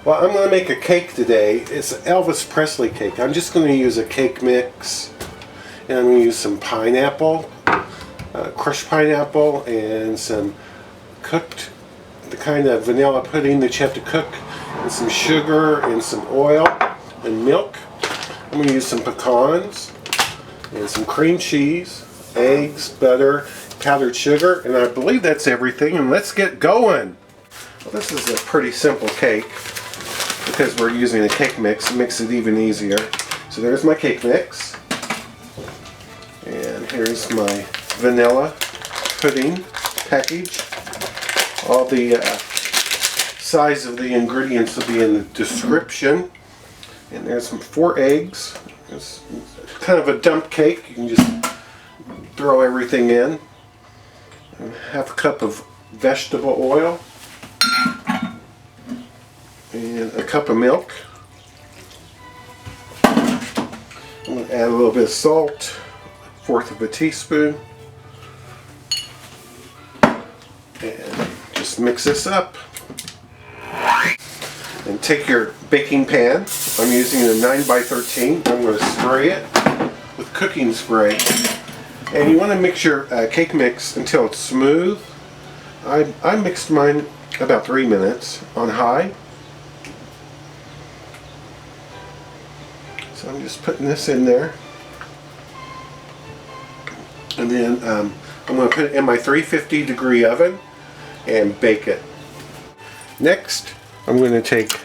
Well, I'm going to make a cake today. It's an Elvis Presley cake. I'm just going to use a cake mix, and I'm going to use some pineapple, crushed pineapple, and some cooked, the kind of vanilla pudding that you have to cook, and some sugar, and some oil, and milk. I'm going to use some pecans, and some cream cheese, eggs, butter, powdered sugar, and I believe that's everything, and let's get going. Well, this is a pretty simple cake. Because we're using a cake mix, it makes it even easier. So there's my cake mix. And here's my vanilla pudding package. All the size of the ingredients will be in the description. And there's some 4 eggs. It's kind of a dump cake. You can just throw everything in. And half a cup of vegetable oil. And a cup of milk. I'm going to add a little bit of salt, 1/4 of a teaspoon, and just mix this up. And take your baking pan. I'm using a 9x13. I'm going to spray it with cooking spray. And you want to mix your cake mix until it's smooth. I mixed mine about 3 minutes on high. So I'm just putting this in there, and then I'm going to put it in my 350 degree oven and bake it. Next, I'm going to take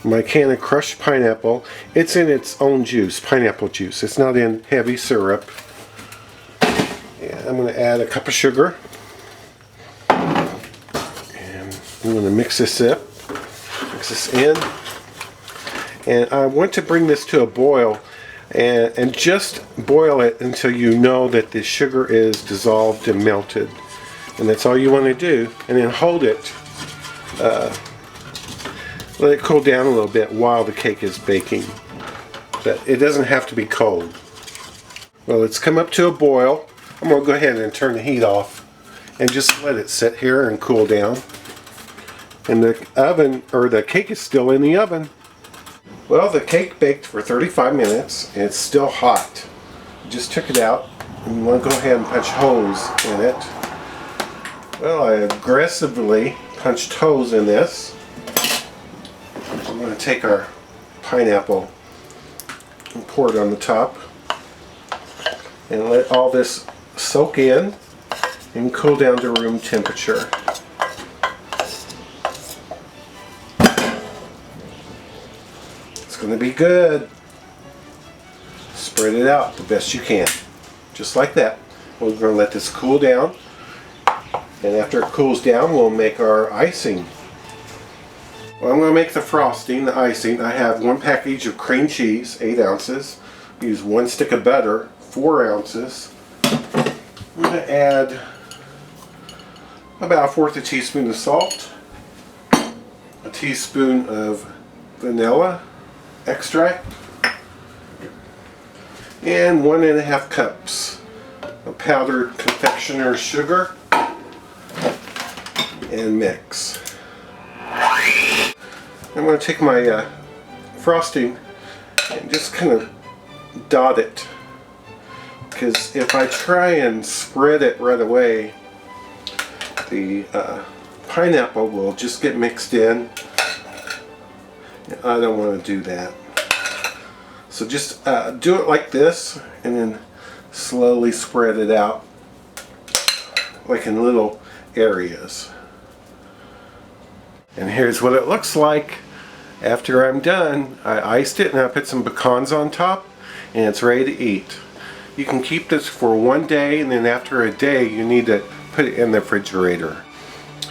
my can of crushed pineapple. It's in its own juice, pineapple juice. It's not in heavy syrup. And I'm going to add a cup of sugar, and I'm going to mix this up, mix this in. And I want to bring this to a boil and just boil it until you know that the sugar is dissolved and melted. And that's all you want to do. And then hold it, let it cool down a little bit while the cake is baking. But it doesn't have to be cold. Well, it's come up to a boil. I'm going to go ahead and turn the heat off and just let it sit here and cool down. And the oven, or the cake is still in the oven. Well, the cake baked for 35 minutes and it's still hot. Just took it out and you want to go ahead and punch holes in it. Well, I aggressively punched holes in this. I'm going to take our pineapple and pour it on the top and let all this soak in and cool down to room temperature. It's going to be good. Spread it out the best you can. Just like that. We're going to let this cool down. And after it cools down, we'll make our icing. Well, I'm going to make the frosting, the icing. I have 1 package of cream cheese, 8 ounces. Use 1 stick of butter, 4 ounces. I'm going to add about 1/4 teaspoon of salt. A teaspoon of vanilla extract, and 1½ cups of powdered confectioners sugar, and mix. I'm going to take my frosting and just kind of dot it, because if I try and spread it right away, the pineapple will just get mixed in. I don't want to do that. So just do it like this and then slowly spread it out like in little areas. And here's what it looks like after I'm done. I iced it and I put some pecans on top and it's ready to eat. You can keep this for 1 day, and then after a day you need to put it in the refrigerator.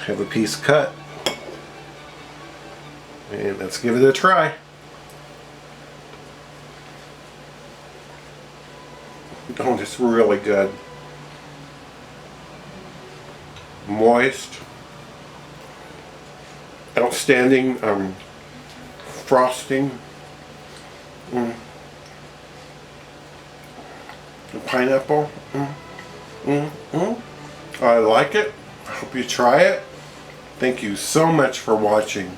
Have a piece cut. And let's give it a try. Oh, it's really good. Moist. Outstanding frosting. The pineapple. I like it. I hope you try it. Thank you so much for watching.